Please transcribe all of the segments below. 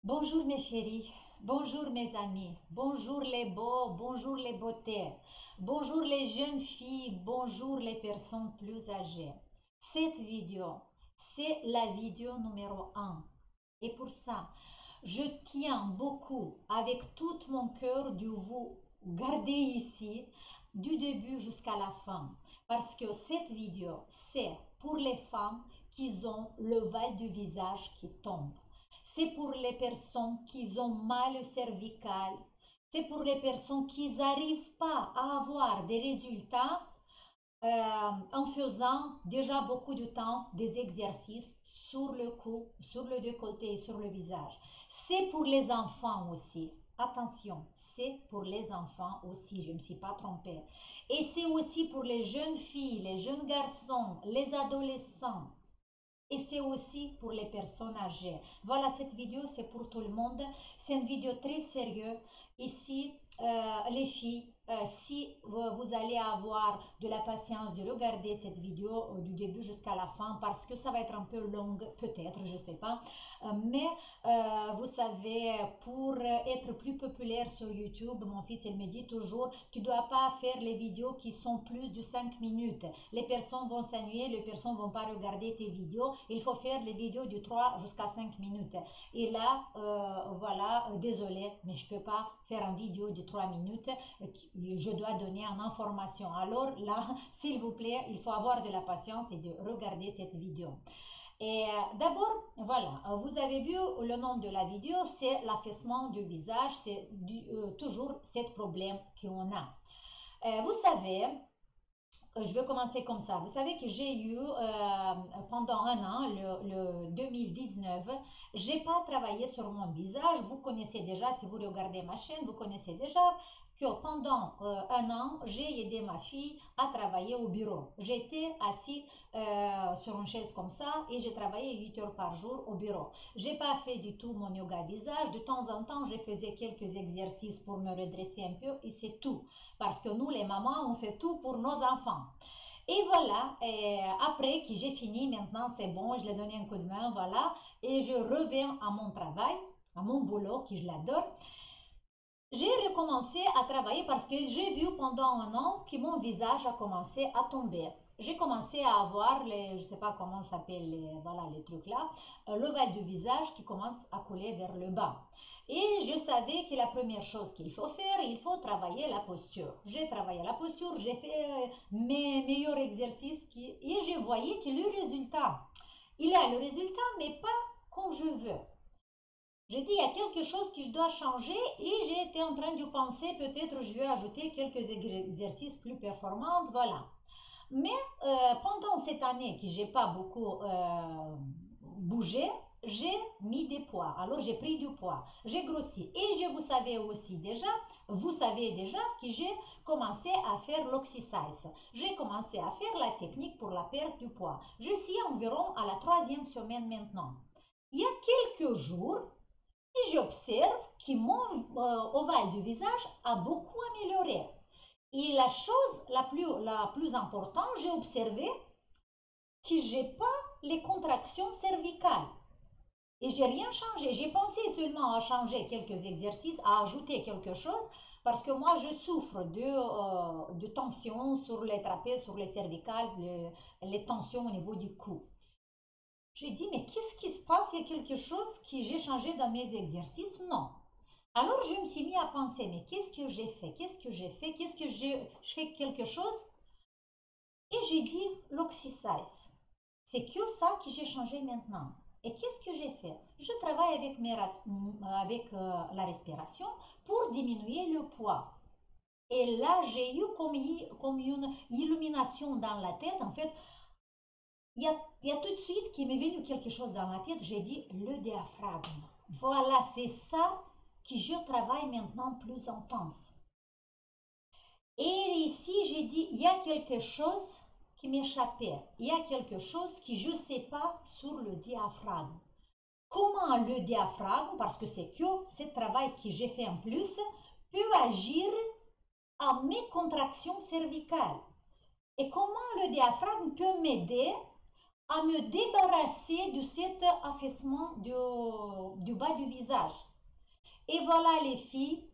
Bonjour mes chéris, bonjour mes amis, bonjour les beaux, bonjour les beautés, bonjour les jeunes filles, bonjour les personnes plus âgées. Cette vidéo, c'est la vidéo numéro un. Et pour ça, je tiens beaucoup avec tout mon cœur de vous garder ici du début jusqu'à la fin. Parce que cette vidéo, c'est pour les femmes qui ont le val du visage qui tombe. C'est pour les personnes qui ont mal au cervical. C'est pour les personnes qui n'arrivent pas à avoir des résultats en faisant déjà beaucoup de temps des exercices sur le cou, sur le décolleté et sur le visage. C'est pour les enfants aussi. Attention, c'est pour les enfants aussi, je ne me suis pas trompée. Et c'est aussi pour les jeunes filles, les jeunes garçons, les adolescents. Et c'est aussi pour les personnes âgées. Voilà, cette vidéo, c'est pour tout le monde. C'est une vidéo très sérieuse. Ici, les filles, si vous allez avoir de la patience de regarder cette vidéo du début jusqu'à la fin, parce que ça va être un peu longue, peut-être, je ne sais pas. Mais vous savez, pour être plus populaire sur YouTube, mon fils, il me dit toujours, tu ne dois pas faire les vidéos qui sont plus de 5 minutes. Les personnes vont s'ennuyer, les personnes ne vont pas regarder tes vidéos. Il faut faire les vidéos de 3 jusqu'à 5 minutes. Et là, voilà, désolé, mais je ne peux pas faire une vidéo de 3 minutes. Je dois donner une information. Alors là, s'il vous plaît, il faut avoir de la patience et de regarder cette vidéo. Et d'abord, voilà, vous avez vu le nom de la vidéo, c'est l'affaissement du visage, c'est toujours ce problème qu'on a. Vous savez, je vais commencer comme ça. Vous savez que j'ai eu pendant un an, le 2019, j'ai pas travaillé sur mon visage. Vous connaissez déjà, si vous regardez ma chaîne, vous connaissez déjà que pendant un an, j'ai aidé ma fille à travailler au bureau. J'étais assis sur une chaise comme ça et j'ai travaillé 8 heures par jour au bureau. J'ai pas fait du tout mon yoga visage. De temps en temps, je faisais quelques exercices pour me redresser un peu et c'est tout. Parce que nous, les mamans, on fait tout pour nos enfants. Et voilà, et après que j'ai fini, maintenant c'est bon, je lui ai donné un coup de main, voilà, et je reviens à mon travail, à mon boulot, que je l'adore. J'ai recommencé à travailler parce que j'ai vu pendant un an que mon visage a commencé à tomber. J'ai commencé à avoir les, je sais pas comment ça s'appelle, voilà, les trucs là, l'ovale du visage qui commence à couler vers le bas. Et je savais que la première chose qu'il faut faire, il faut travailler la posture. J'ai travaillé la posture, j'ai fait mes meilleurs exercices et je voyais que le résultat, il a le résultat, mais pas comme je veux. J'ai dit, il y a quelque chose que je dois changer et j'ai été en train de penser, peut-être je vais ajouter quelques exercices plus performants, voilà. Mais pendant cette année que j'ai pas beaucoup bougé, j'ai mis des poids. Alors j'ai pris du poids, j'ai grossi. Et je vous savais aussi déjà, vous savez déjà que j'ai commencé à faire l'oxysize. J'ai commencé à faire la technique pour la perte du poids. Je suis environ à la 3e semaine maintenant. Il y a quelques jours, et j'observe que mon ovale du visage a beaucoup amélioré. Et la chose la plus importante, j'ai observé que j'ai pas les contractions cervicales. Et j'ai rien changé. J'ai pensé seulement à changer quelques exercices, à ajouter quelque chose, parce que moi je souffre de tension sur les trapèzes, sur les cervicales, les tensions au niveau du cou. J'ai dit, mais qu'est-ce qui se passe? Il y a quelque chose que j'ai changé dans mes exercices? Non. Alors je me suis mis à penser, mais qu'est-ce que j'ai fait? Qu'est-ce que j'ai fait? Qu'est-ce que je fais quelque chose? Et j'ai dit l'oxysize. C'est que ça que j'ai changé maintenant. Et qu'est-ce que j'ai fait? Je travaille avec, avec la respiration pour diminuer le poids. Et là, j'ai eu comme une illumination dans la tête. En fait, il y a tout de suite qui m'est venu quelque chose dans la tête. J'ai dit le diaphragme. Voilà, c'est ça que je travaille maintenant plus intense. Et ici, j'ai dit, il y a quelque chose qui m'échappait. Il y a quelque chose que je ne sais pas sur le diaphragme. Comment le diaphragme, parce que c'est que ce travail que j'ai fait en plus, peut agir à mes contractions cervicales. Et comment le diaphragme peut m'aider à me débarrasser de cet affaissement du bas du visage. Et voilà les filles,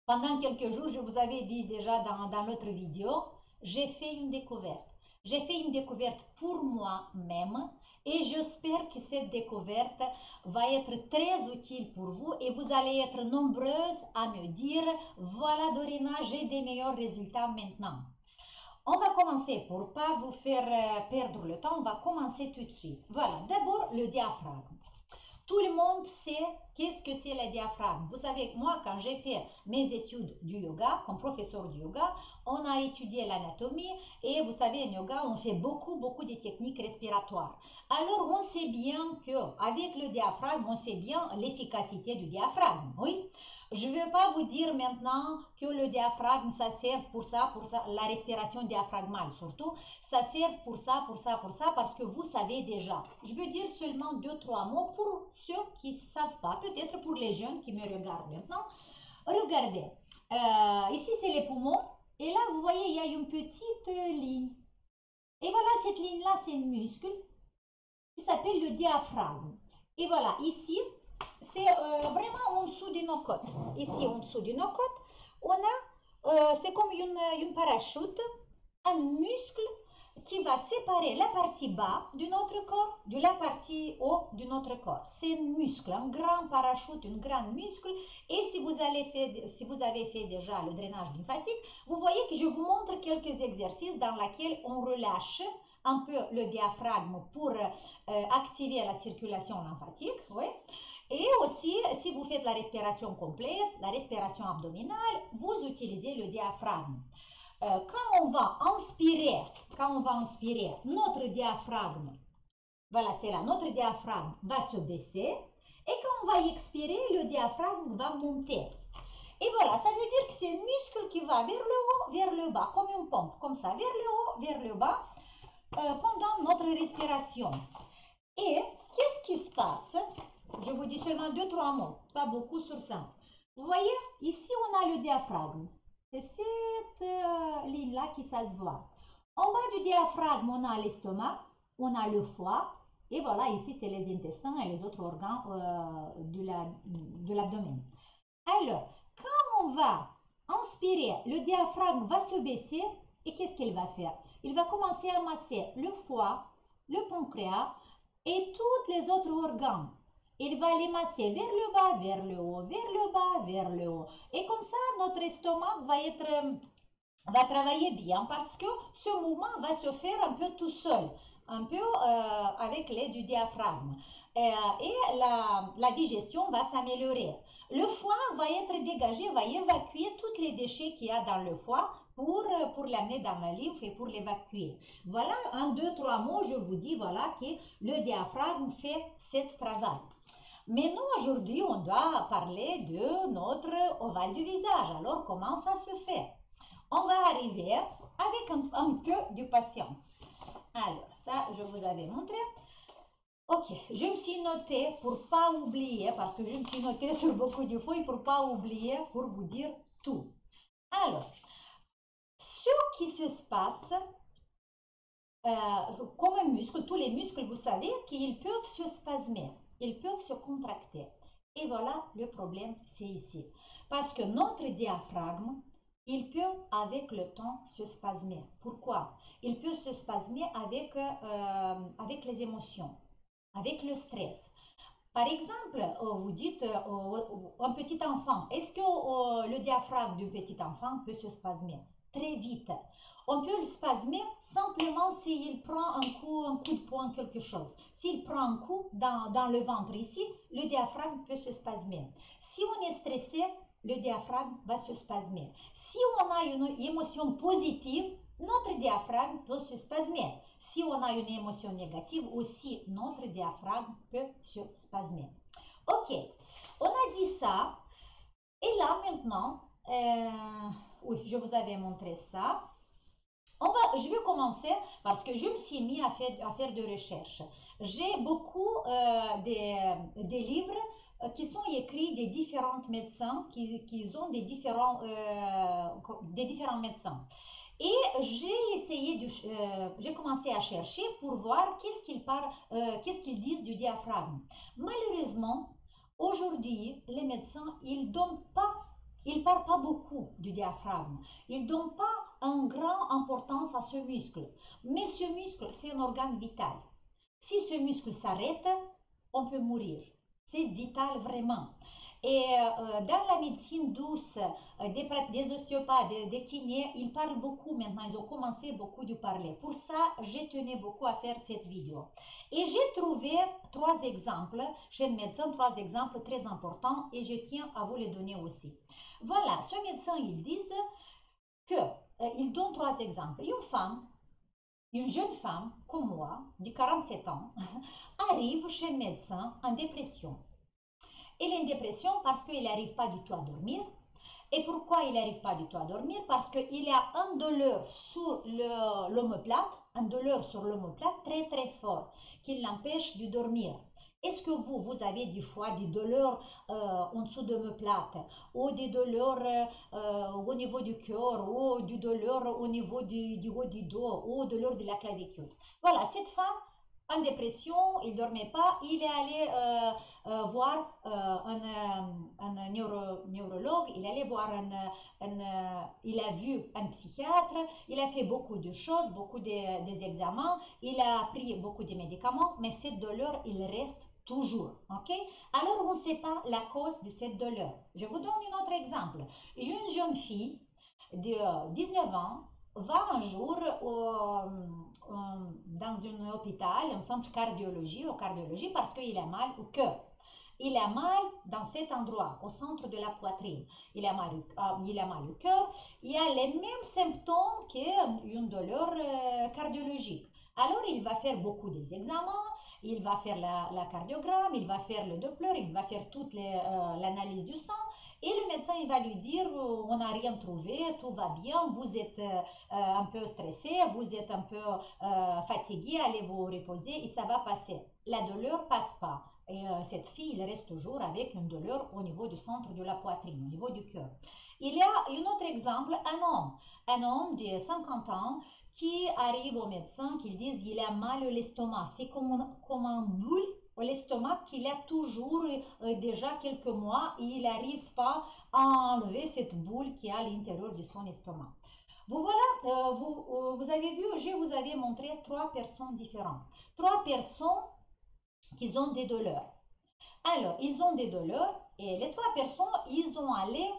pendant quelques jours, je vous avais dit déjà dans l'autre vidéo, j'ai fait une découverte. J'ai fait une découverte pour moi-même et j'espère que cette découverte va être très utile pour vous et vous allez être nombreuses à me dire, voilà Dorina, j'ai des meilleurs résultats maintenant. On va commencer, pour ne pas vous faire perdre le temps, on va commencer tout de suite. Voilà, d'abord le diaphragme. Tout le monde sait qu'est-ce que c'est le diaphragme. Vous savez, moi, quand j'ai fait mes études du yoga, comme professeur du yoga, on a étudié l'anatomie et vous savez, en yoga, on fait beaucoup de techniques respiratoires. Alors, on sait bien qu'avec le diaphragme, on sait bien l'efficacité du diaphragme, oui. Je ne veux pas vous dire maintenant que le diaphragme, ça sert pour ça, la respiration diaphragmale surtout, ça sert pour ça, parce que vous savez déjà. Je veux dire seulement 2-3 mots pour ceux qui ne savent pas, peut-être pour les jeunes qui me regardent maintenant. Regardez, ici c'est les poumons, et là vous voyez, il y a une petite ligne. Et voilà, cette ligne-là, c'est un muscle qui s'appelle le diaphragme. Et voilà, ici, c'est vraiment en dessous de nos côtes. Ici, en dessous de nos côtes, on a, c'est comme une parachute, un muscle qui va séparer la partie bas de notre corps de la partie haut de notre corps. C'est un muscle, un grand parachute, un grand muscle. Et si vous avez fait déjà le drainage lymphatique, vous voyez que je vous montre quelques exercices dans lesquels on relâche un peu le diaphragme pour activer la circulation lymphatique. Oui. Et aussi, si vous faites la respiration complète, la respiration abdominale, vous utilisez le diaphragme. Quand on va inspirer, notre diaphragme, voilà, c'est là, notre diaphragme va se baisser. Et quand on va expirer, le diaphragme va monter. Et voilà, ça veut dire que c'est un muscle qui va vers le haut, vers le bas, comme une pompe, comme ça, vers le haut, vers le bas, pendant notre respiration. Et qu'est-ce qui se passe? Je vous dis seulement 2-3 mots, pas beaucoup sur ça. Vous voyez, ici on a le diaphragme. C'est cette ligne-là qui ça se voit. En bas du diaphragme, on a l'estomac, on a le foie, et voilà, ici c'est les intestins et les autres organes de l'abdomen. Alors, quand on va inspirer, le diaphragme va se baisser, et qu'est-ce qu'il va faire? Il va commencer à masser le foie, le pancréas et tous les autres organes. Il va les masser vers le bas, vers le haut, vers le bas, vers le haut. Et comme ça, notre estomac va travailler bien parce que ce mouvement va se faire un peu tout seul, un peu avec l'aide du diaphragme. Et la digestion va s'améliorer. Le foie va être dégagé, va évacuer tous les déchets qu'il y a dans le foie pour l'amener dans la lymphe et pour l'évacuer. Voilà, 1, 2, 3 mots, je vous dis, voilà que le diaphragme fait ce travail. Mais nous, aujourd'hui, on doit parler de notre ovale du visage. Alors, comment ça se fait? On va arriver avec un peu de patience. Alors, ça, je vous avais montré. Ok, je me suis notée pour ne pas oublier, parce que je me suis notée sur beaucoup de feuilles pour ne pas oublier, pour vous dire tout. Alors, ce qui se passe, comme un muscle, tous les muscles, vous savez qu'ils peuvent se spasmer, ils peuvent se contracter. Et voilà, le problème, c'est ici. Parce que notre diaphragme, il peut avec le temps se spasmer. Pourquoi? Il peut se spasmer avec les émotions, avec le stress. Par exemple, vous dites un petit enfant, est-ce que le diaphragme du petit enfant peut se spasmer? Très vite. On peut le spasmer simplement s'il prend un coup de poing, quelque chose. S'il prend un coup dans le ventre ici, le diaphragme peut se spasmer. Si on est stressé, le diaphragme va se spasmer. Si on a une émotion positive, notre diaphragme peut se spasmer. Si on a une émotion négative, aussi notre diaphragme peut se spasmer. Ok, on a dit ça. Et là maintenant, oui, je vous avais montré ça. Je vais commencer parce que je me suis mis à faire de recherche. J'ai beaucoup des livres qui sont écrits des différents médecins qui ont des différents médecins. Et j'ai commencé à chercher pour voir qu'est-ce qu'ils disent du diaphragme. Malheureusement, Aujourd'hui, les médecins, ils parlent pas beaucoup du diaphragme. Ils donnent pas une grande importance à ce muscle. Mais ce muscle, c'est un organe vital. Si ce muscle s'arrête, on peut mourir. C'est vital vraiment. Et dans la médecine douce, des ostéopathes, des kinés, ils parlent beaucoup maintenant. Ils ont commencé beaucoup de parler. Pour ça, j'ai tenu beaucoup à faire cette vidéo. Et j'ai trouvé trois exemples chez le médecin, trois exemples très importants et je tiens à vous les donner aussi. Voilà, ce médecin, ils disent que, ils donnent trois exemples. Une jeune femme comme moi, de 47 ans, arrive chez le médecin en dépression. Il est en dépression parce qu'il n'arrive pas du tout à dormir. Et pourquoi il n'arrive pas du tout à dormir? Parce qu'il a un douleur sur l'omoplate, un douleur sur l'omoplate très très fort, qui l'empêche de dormir. Est-ce que vous avez des fois des douleurs en dessous de l'omoplate, ou des douleurs au niveau du cœur, ou des douleurs au niveau du haut du dos, ou des douleurs de la clavicule? Voilà, cette femme en dépression, il ne dormait pas, il est allé voir un neurologue, il est allé voir il a vu un psychiatre, il a fait beaucoup de choses, beaucoup des examens, il a pris beaucoup de médicaments, mais cette douleur, il reste toujours, ok? Alors, on ne sait pas la cause de cette douleur. Je vous donne un autre exemple. Une jeune fille de 19 ans va un jour dans un hôpital, un centre cardiologie, parce qu'il a mal au cœur. Il a mal dans cet endroit, au centre de la poitrine. Il a mal au cœur. Il a les mêmes symptômes qu'une douleur cardiologique. Alors, il va faire beaucoup des examens, il va faire la cardiogramme, il va faire le Doppler, il va faire toute l'analyse du sang. Et le médecin, il va lui dire, on n'a rien trouvé, tout va bien, vous êtes un peu stressé, vous êtes un peu fatigué, allez vous reposer et ça va passer. La douleur passe pas. Et cette fille, elle reste toujours avec une douleur au niveau du centre de la poitrine, au niveau du cœur. Il y a un autre exemple, un homme de 50 ans qui arrive au médecin, qui dit qu'il a mal à l'estomac. C'est comme un boule à l'estomac qu'il a toujours déjà quelques mois et il n'arrive pas à enlever cette boule qui est à l'intérieur de son estomac. Voilà, vous avez vu, je vous avais montré trois personnes différentes. Trois personnes qui ont des douleurs. Alors, ils ont des douleurs et les trois personnes, ils ont allé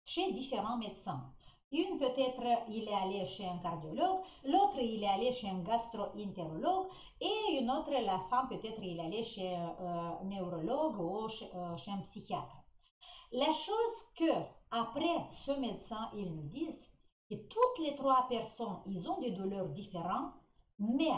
chez différents médecins. Une peut-être il est allé chez un cardiologue, l'autre il est allé chez un gastro-entérologue et une autre, la femme peut-être il est allé chez un neurologue ou chez un psychiatre. La chose que après ce médecin ils nous disent que toutes les trois personnes ils ont des douleurs différentes, mais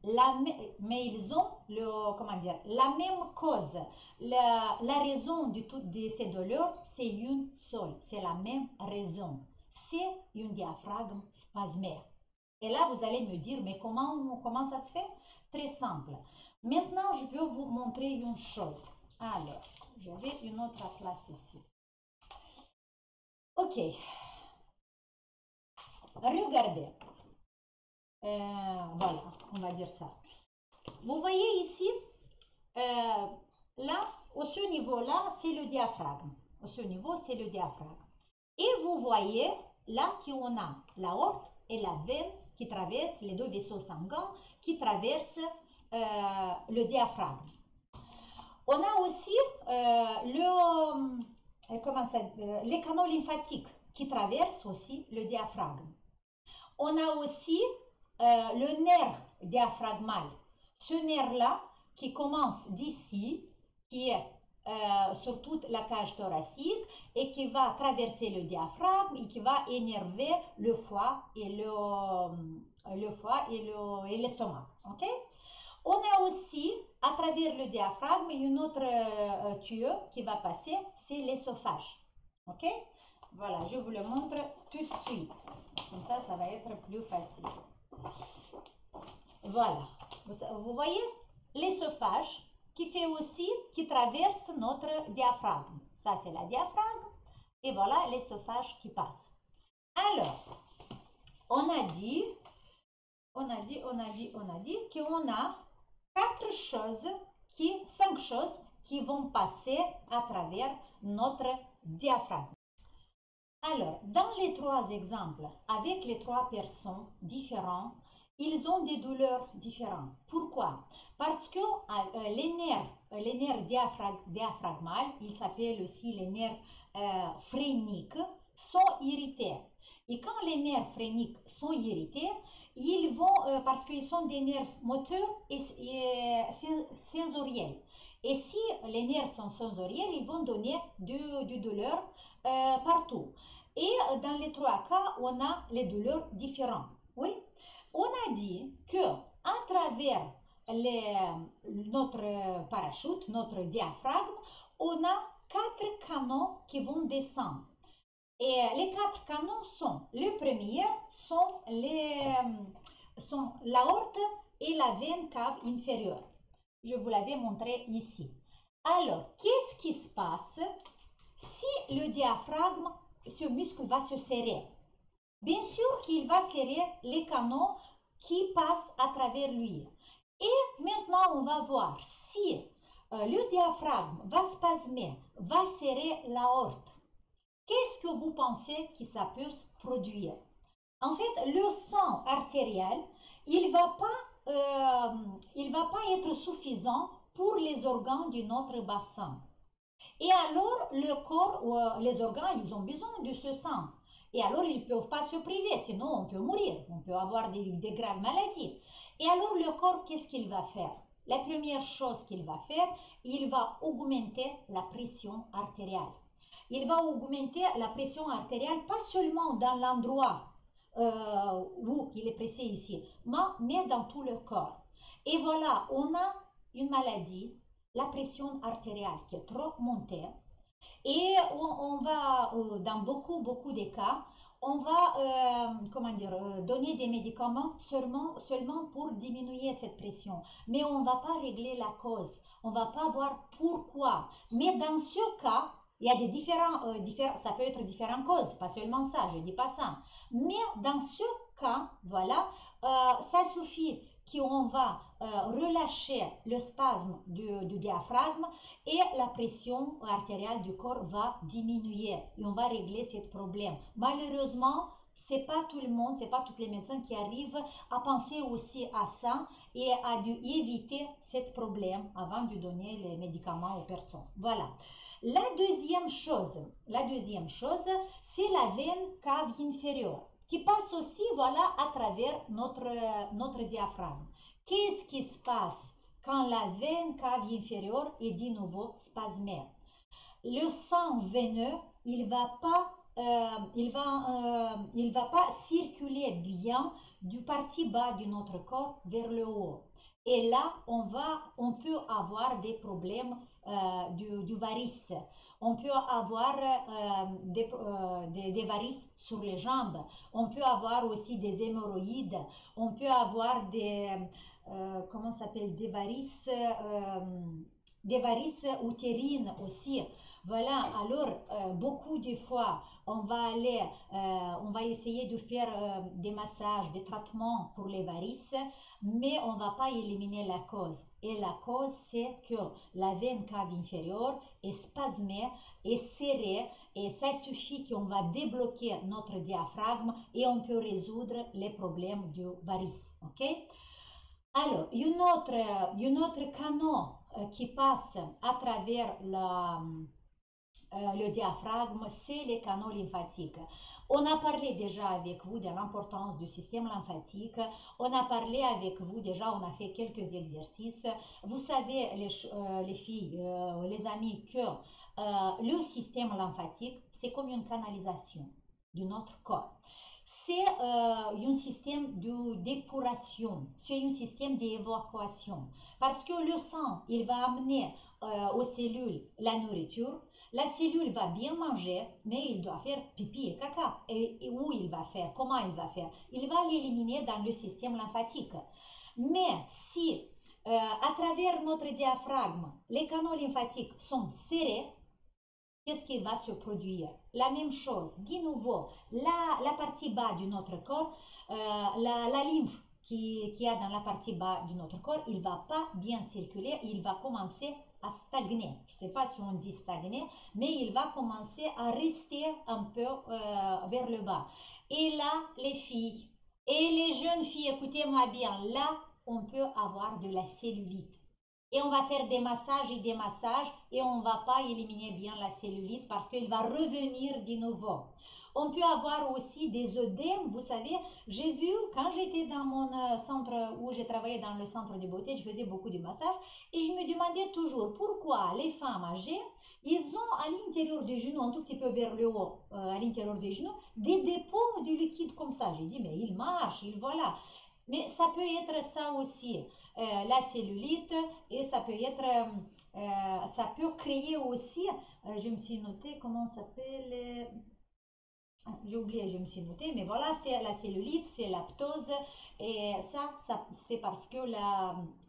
ils ont la même cause. La raison de ces douleurs, c'est une seule, c'est la même raison. C'est un diaphragme spasmaire. Et là, vous allez me dire, mais comment ça se fait? Très simple. Maintenant, je vais vous montrer une chose. Alors, j'avais une autre atlas aussi. Ok. Regardez. Voilà, on va dire ça. Vous voyez ici, là, au ce niveau-là, c'est le diaphragme. Au ce niveau, c'est le diaphragme. Et vous voyez là qu'on a l'aorte et la veine qui traversent, les deux vaisseaux sanguins qui traversent le diaphragme. On a aussi les canaux lymphatiques qui traversent aussi le diaphragme. On a aussi le nerf diaphragmal. Ce nerf-là qui commence d'ici, qui est sur toute la cage thoracique et qui va traverser le diaphragme et qui va énerver le foie et l'estomac. Okay? On a aussi, à travers le diaphragme, une autre tuyau qui va passer, c'est l'œsophage. Ok? Voilà, je vous le montre tout de suite. Comme ça va être plus facile. Voilà. Vous voyez l'œsophage qui traverse notre diaphragme. Ça, c'est la diaphragme. Et voilà l'œsophage qui passe. Alors, on a dit qu'on a 5 choses qui vont passer à travers notre diaphragme. Alors, dans les trois exemples, avec les trois personnes différentes, ils ont des douleurs différentes. Pourquoi? Parce que les nerfs diaphragmales, ils s'appellent aussi les nerfs phréniques, sont irrités. Et quand les nerfs phréniques sont irrités, ils vont, parce qu'ils sont des nerfs moteurs et sensoriels. Et si les nerfs sont sensoriels, ils vont donner du douleur partout. Et dans les trois cas, on a les douleurs différentes. Oui, on a dit que à travers notre parachute, notre diaphragme, on a quatre canaux qui vont descendre. Et les quatre canaux sont, le premier sont l'aorte et la veine cave inférieure. Je vous l'avais montré ici. Alors, qu'est-ce qui se passe si le diaphragme, ce muscle va se serrer? Bien sûr qu'il va serrer les canaux qui passent à travers lui. Et maintenant, on va voir si le diaphragme va spasmer, va serrer l'aorte. Qu'est-ce que vous pensez que ça peut se produire? En fait, le sang artériel, il va pas être suffisant pour les organes de notre bassin. Et alors, le corps, les organes, ils ont besoin de ce sang. Et alors, ils ne peuvent pas se priver, sinon on peut mourir, on peut avoir des graves maladies. Et alors, le corps, qu'est-ce qu'il va faire? La première chose qu'il va faire, il va augmenter la pression artérielle. Il va augmenter la pression artérielle, pas seulement dans l'endroit où il est pressé ici, mais dans tout le corps. Et voilà, on a une maladie, la pression artérielle qui est trop montée. Et on va, dans beaucoup de cas, on va donner des médicaments seulement pour diminuer cette pression. Mais on ne va pas régler la cause. On ne va pas voir pourquoi. Mais dans ce cas, il y a ça peut être différentes causes, pas seulement ça, je ne dis pas ça. Mais dans ce cas, voilà, ça suffit qu'on va relâcher le spasme du diaphragme et la pression artérielle du corps va diminuer et on va régler ce problème. Malheureusement, c'est pas tout le monde, c'est pas tous les médecins qui arrivent à penser aussi à ça et à éviter ce problème avant de donner les médicaments aux personnes. Voilà. La deuxième chose, c'est la veine cave inférieure qui passe aussi, voilà, à travers notre diaphragme. Qu'est-ce qui se passe quand la veine cave inférieure est de nouveau spasmée? Le sang veineux, il va pas circuler bien du parti bas de notre corps vers le haut. Et là, on peut avoir des problèmes du varice. On peut avoir des varices sur les jambes. On peut avoir aussi des hémorroïdes. On peut avoir comment ça s'appelle, des varices utérines aussi. Voilà, alors beaucoup de fois, on va essayer de faire des massages, des traitements pour les varices, mais on ne va pas éliminer la cause. Et la cause, c'est que la veine cave inférieure est spasmée, est serrée, et ça suffit qu'on va débloquer notre diaphragme et on peut résoudre les problèmes du varice. Ok? Alors, une autre canal qui passe à travers le diaphragme, c'est les canaux lymphatiques. On a parlé déjà avec vous de l'importance du système lymphatique. On a parlé avec vous déjà, on a fait quelques exercices. Vous savez, les filles, les amis, que le système lymphatique, c'est comme une canalisation de notre corps. C'est un système d'épuration, c'est un système d'évacuation. Parce que le sang, il va amener aux cellules la nourriture. La cellule va bien manger, mais il doit faire pipi et caca. Et où il va faire? Comment il va faire? Il va l'éliminer dans le système lymphatique. Mais si, à travers notre diaphragme, les canaux lymphatiques sont serrés, qu'est-ce qui va se produire? La même chose, de nouveau, la partie bas de notre corps, la lymphe qui a dans la partie bas de notre corps, il ne va pas bien circuler, il va commencer à stagner. Je ne sais pas si on dit stagner, mais il va commencer à rester un peu vers le bas. Et là, les filles et les jeunes filles, écoutez-moi bien, là, on peut avoir de la cellulite. Et on va faire des massages et on ne va pas éliminer bien la cellulite parce qu'il va revenir de nouveau. On peut avoir aussi des œdèmes, vous savez, j'ai vu quand j'étais dans mon centre où j'ai travaillé dans le centre de beauté, je faisais beaucoup de massages et je me demandais toujours pourquoi les femmes âgées, ils ont à l'intérieur des genoux, un tout petit peu vers le haut, à l'intérieur des genoux, des dépôts de liquide comme ça. J'ai dit, mais ils marchent, ils voilà. Mais ça peut être ça aussi, la cellulite, et ça peut être, ça peut créer aussi, je me suis noté comment ça s'appelle, j'ai oublié, je me suis noté, mais voilà, c'est la cellulite, c'est la ptose, et ça c'est parce que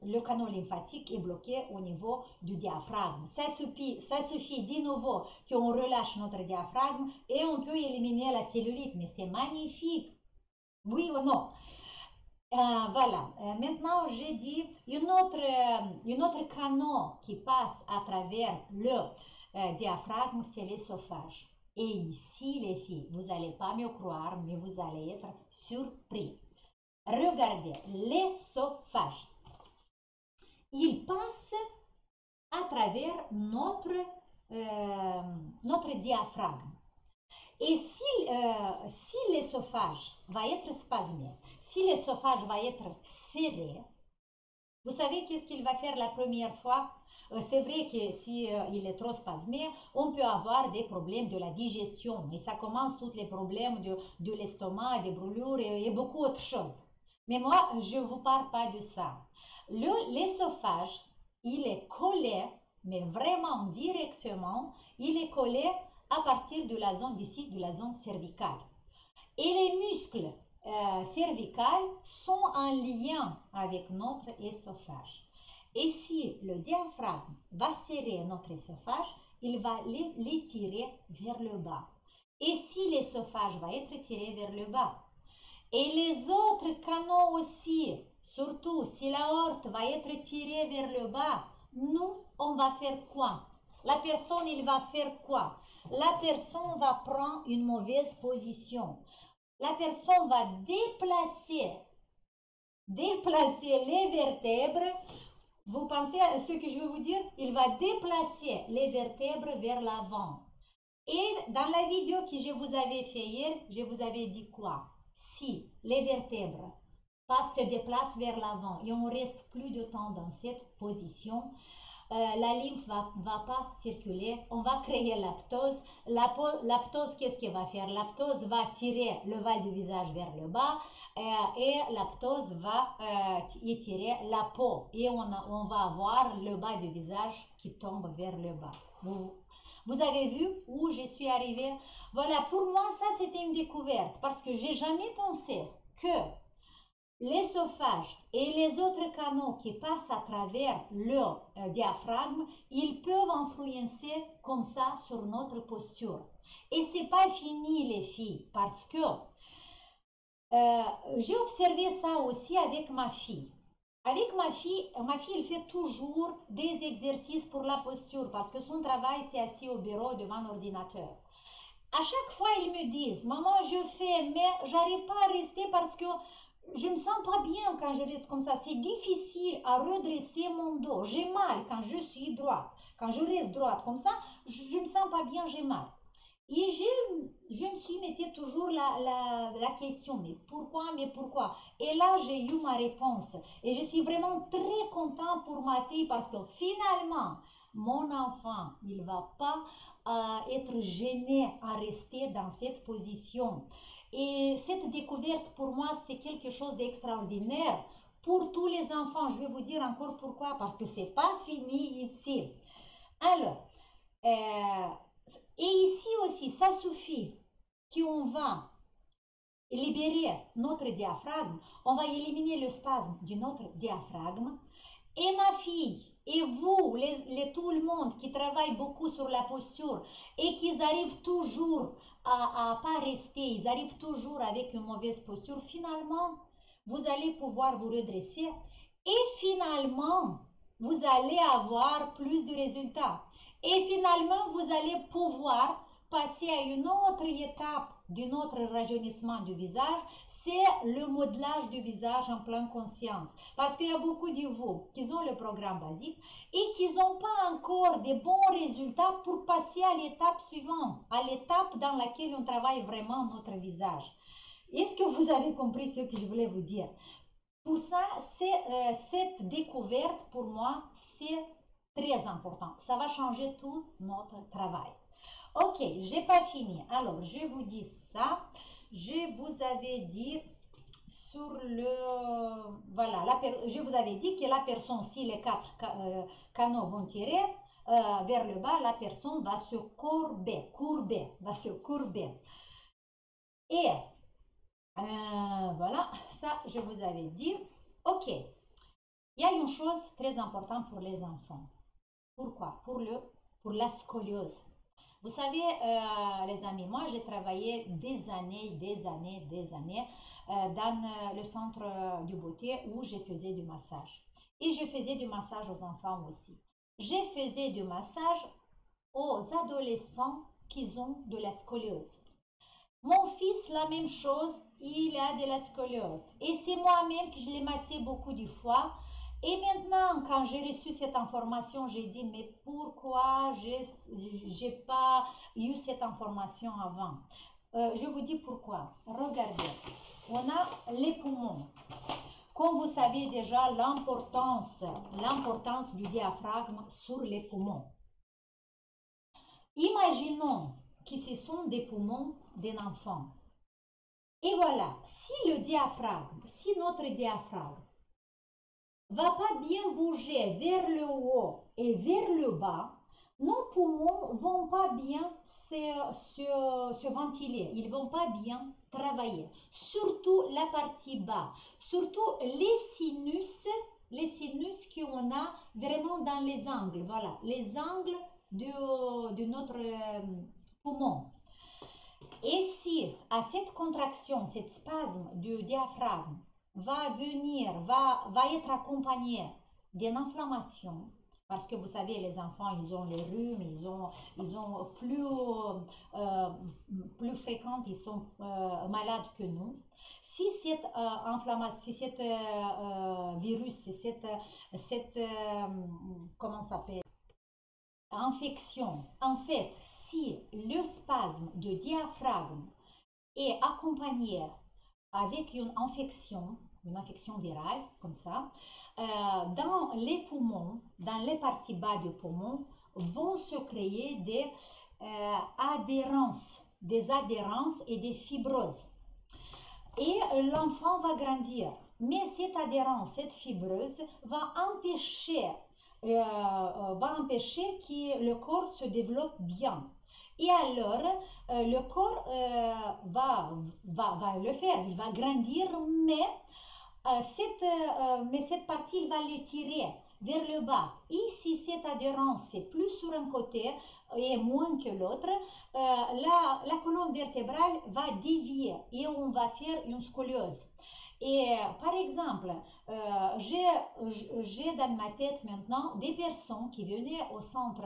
le canal lymphatique est bloqué au niveau du diaphragme. Ça suffit de nouveau qu'on relâche notre diaphragme et on peut éliminer la cellulite, mais c'est magnifique, oui ou non? Voilà. Maintenant, j'ai dit une autre canal qui passe à travers le diaphragme, c'est l'esophage. Et ici, les filles, vous n'allez pas me croire, mais vous allez être surpris. Regardez, l'esophage. Il passe à travers notre diaphragme. Et si l'esophage va être spasmé, si l'esophage va être serré, vous savez qu'est-ce qu'il va faire la première fois? C'est vrai que si il est trop spasmé, on peut avoir des problèmes de la digestion. Et ça commence tous les problèmes de l'estomac, des brûlures et beaucoup d'autres choses. Mais moi, je ne vous parle pas de ça. L'esophage, il est collé, mais vraiment directement, il est collé à partir de la zone d'ici, de la zone cervicale. Et les muscles cervicales sont en lien avec notre esophage. Et si le diaphragme va serrer notre esophage, il va l'étirer vers le bas. Et si l'esophage va être tiré vers le bas, et les autres canaux aussi, surtout si l'aorte va être tirée vers le bas, nous, on va faire quoi? La personne, il va faire quoi? La personne va prendre une mauvaise position. La personne va déplacer les vertèbres. Vous pensez à ce que je veux vous dire? Il va déplacer les vertèbres vers l'avant. Et dans la vidéo que je vous avais fait hier, je vous avais dit quoi? Si les vertèbres se déplacent vers l'avant et on reste plus de temps dans cette position, la lymphe va pas circuler, on va créer l'aptose. L'aptose, qu'est-ce qu'elle va faire? L'aptose va tirer le val du visage vers le bas et l'aptose va étirer la peau et on va avoir le bas du visage qui tombe vers le bas. Vous avez vu où je suis arrivée? Voilà, pour moi, ça c'était une découverte parce que j'ai jamais pensé que l'esophage et les autres canaux qui passent à travers le diaphragme, ils peuvent influencer comme ça sur notre posture. Et c'est pas fini les filles, parce que j'ai observé ça aussi avec ma fille. Avec ma fille, elle fait toujours des exercices pour la posture parce que son travail c'est assis au bureau devant l'ordinateur. À chaque fois, ils me disent, maman, je fais, mais j'arrive pas à rester parce que je me sens pas bien quand je reste comme ça. C'est difficile à redresser mon dos. J'ai mal quand je suis droite. Quand je reste droite comme ça, je me sens pas bien, j'ai mal. Et je me suis mis toujours la question, mais pourquoi? Et là, j'ai eu ma réponse. Et je suis vraiment très contente pour ma fille parce que finalement, mon enfant, il ne va pas être gêné à rester dans cette position. Et cette découverte, pour moi, c'est quelque chose d'extraordinaire. Pour tous les enfants, je vais vous dire encore pourquoi, parce que c'est pas fini ici. Alors, et ici aussi, ça suffit qu'on va libérer notre diaphragme, on va éliminer le spasme de notre diaphragme. Et ma fille, et vous, tout le monde qui travaille beaucoup sur la posture et qui arrivent toujours à pas rester, ils arrivent toujours avec une mauvaise posture, finalement, vous allez pouvoir vous redresser et finalement, vous allez avoir plus de résultats. Et finalement, vous allez pouvoir passer à une autre étape d'un autre rajeunissement du visage, c'est le modelage du visage en pleine conscience. Parce qu'il y a beaucoup de vous qui ont le programme basique et qui n'ont pas encore de bons résultats pour passer à l'étape suivante, à l'étape dans laquelle on travaille vraiment notre visage. Est-ce que vous avez compris ce que je voulais vous dire? Pour ça, cette découverte, pour moi, c'est très important. Ça va changer tout notre travail. Ok, j'ai pas fini. Alors, je vous dis ça. Je vous avais dit sur le... Voilà, je vous avais dit que la personne, si les quatre canaux vont tirer vers le bas, la personne va se va se courber. Et voilà, ça, je vous avais dit. Ok, il y a une chose très importante pour les enfants. Pourquoi? Pour la scoliose. Vous savez, les amis, moi j'ai travaillé des années dans le centre du beauté où je faisais du massage. Et je faisais du massage aux enfants aussi. Je faisais du massage aux adolescents qui ont de la scoliose. Mon fils, la même chose, il a de la scoliose. Et c'est moi-même que je l'ai massé beaucoup de fois. Et maintenant, quand j'ai reçu cette information, j'ai dit, mais pourquoi j'ai pas eu cette information avant? Je vous dis pourquoi. Regardez, on a les poumons. Comme vous savez déjà, l'importance du diaphragme sur les poumons. Imaginons que ce sont des poumons d'un enfant. Et voilà, si notre diaphragme va pas bien bouger vers le haut et vers le bas, nos poumons vont pas bien se ventiler, ils vont pas bien travailler. Surtout la partie bas, surtout les sinus qu'on a vraiment dans les angles, voilà, les angles de notre poumon. Et si à cette contraction, cette spasme du diaphragme va être accompagné d'une inflammation, parce que vous savez, les enfants, ils ont les rhumes, ils ont plus fréquents, ils sont malades que nous. Si cette inflammation, si cette virus, si comment ça s'appelle? Infection. En fait, si le spasme du diaphragme est accompagné avec une infection virale, comme ça, dans les poumons, dans les parties bas du poumon, vont se créer des adhérences et des fibroses. Et l'enfant va grandir. Mais cette adhérence, cette fibreuse va empêcher que le corps se développe bien. Et alors, le corps va le faire, il va grandir, mais cette partie, il va l'étirer vers le bas. Et si cette adhérence est plus sur un côté et moins que l'autre, la colonne vertébrale va dévier et on va faire une scoliose. Et par exemple, j'ai dans ma tête maintenant des personnes qui venaient au centre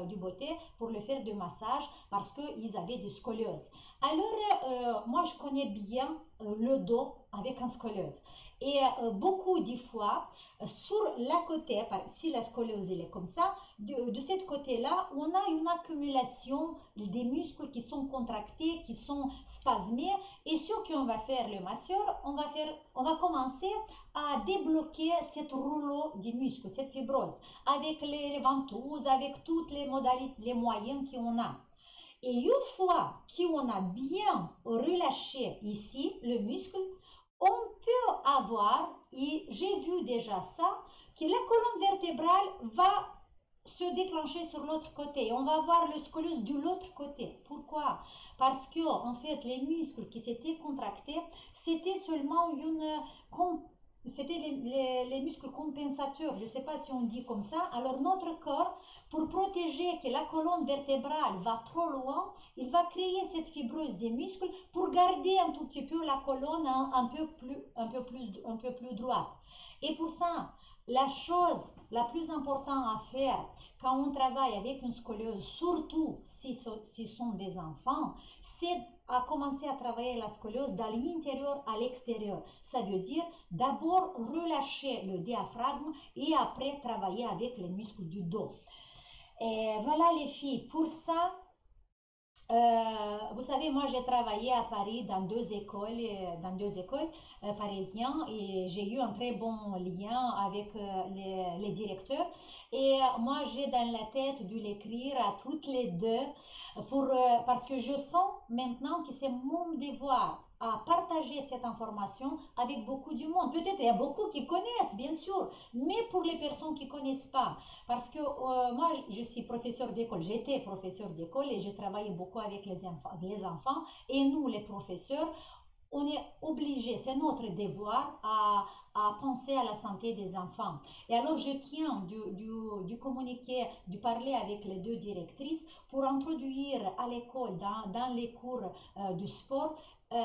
du beauté pour le faire du massage parce qu'ils avaient des scolioses. Alors, moi, je connais bien le dos avec un scoliose. Et beaucoup de fois, sur la côté, si la scoliose est comme ça, de cette côté-là, on a une accumulation des muscles qui sont contractés, qui sont spasmés. Et ce qu'on va faire, le masseur, on va commencer à débloquer cette rouleau des muscles, cette fibrose, avec les ventouses, avec toutes les modalités, les moyens qu'on a. Et une fois qu'on a bien relâché ici le muscle, on peut avoir, et j'ai vu déjà ça, que la colonne vertébrale va se déclencher sur l'autre côté. On va voir le scoliose de l'autre côté. Pourquoi? Parce que en fait, les muscles qui s'étaient contractés, c'était seulement c'était les muscles compensateurs, je ne sais pas si on dit comme ça. Alors notre corps, pour protéger que la colonne vertébrale va trop loin, il va créer cette fibrose des muscles pour garder un tout petit peu la colonne un peu plus droite. Et pour ça, La chose la plus importante à faire quand on travaille avec une scoliose, surtout si ce sont des enfants, c'est à commencer à travailler la scoliose de l'intérieur à l'extérieur. Ça veut dire d'abord relâcher le diaphragme et après travailler avec les muscles du dos. Et voilà les filles, pour ça, vous savez, moi j'ai travaillé à Paris dans deux écoles parisiennes et j'ai eu un très bon lien avec les directeurs. Et moi j'ai dans la tête de l'écrire à toutes les deux parce que je sens maintenant que c'est mon devoir à partager cette information avec beaucoup du monde. Peut-être il y a beaucoup qui connaissent, bien sûr, mais pour les personnes qui ne connaissent pas, parce que moi, je suis professeur d'école, j'étais professeur d'école et j'ai travaillé beaucoup avec les enfants. Et nous, les professeurs, on est obligé, c'est notre devoir à penser à la santé des enfants. Et alors, je tiens du communiquer, de parler avec les deux directrices pour introduire à l'école, dans les cours du sport, euh,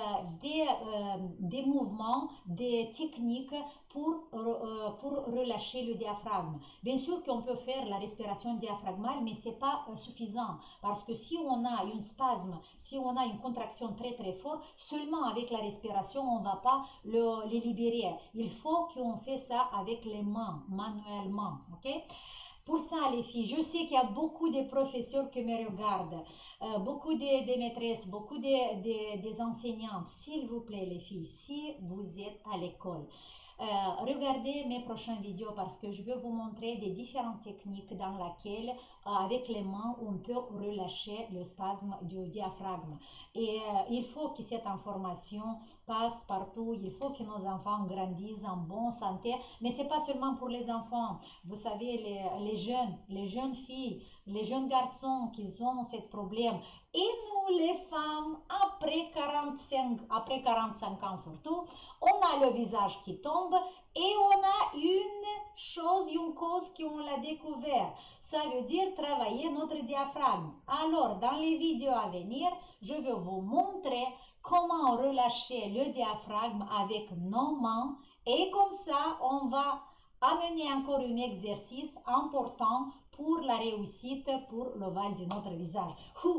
des mouvements, des techniques pour relâcher le diaphragme. Bien sûr qu'on peut faire la respiration diaphragmale, mais ce n'est pas suffisant parce que si on a une spasme, si on a une contraction très très forte, seulement avec la respiration, on ne va pas les libérer. Il faut qu'on fasse ça avec les mains, manuellement. Ok? Pour ça, les filles, je sais qu'il y a beaucoup de professeurs qui me regardent, beaucoup de maîtresses, beaucoup des enseignantes. S'il vous plaît, les filles, si vous êtes à l'école, regardez mes prochaines vidéos parce que je vais vous montrer des différentes techniques dans lesquelles, avec les mains, on peut relâcher le spasme du diaphragme. Et il faut que cette information passe partout. Il faut que nos enfants grandissent en bonne santé. Mais ce n'est pas seulement pour les enfants. Vous savez, les jeunes filles, les jeunes garçons qui ont ce problème. Et nous, les femmes, après 45 ans surtout, on a le visage qui tombe et on a une cause qu'on l'a découvert. Ça veut dire travailler notre diaphragme. Alors, dans les vidéos à venir, je vais vous montrer comment relâcher le diaphragme avec nos mains et comme ça, on va amener encore un exercice important pour la réussite, pour l'ovale de notre visage.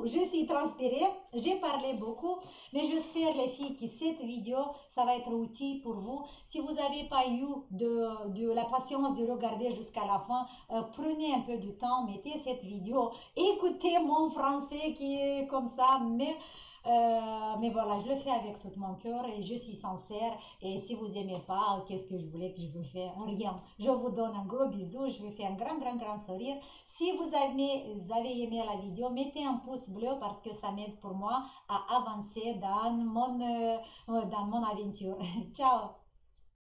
Je suis transpirée, j'ai parlé beaucoup, mais j'espère les filles que cette vidéo, ça va être utile pour vous. Si vous n'avez pas eu de la patience de regarder jusqu'à la fin, prenez un peu de temps, mettez cette vidéo, écoutez mon français qui est comme ça, mais voilà, je le fais avec tout mon cœur et je suis sincère. Et si vous n'aimez pas, qu'est-ce que je voulais que je vous fasse? Rien. Je vous donne un gros bisou, je vous fais un grand sourire. Si vous avez aimé la vidéo, mettez un pouce bleu parce que ça m'aide pour moi à avancer dans mon aventure. Ciao!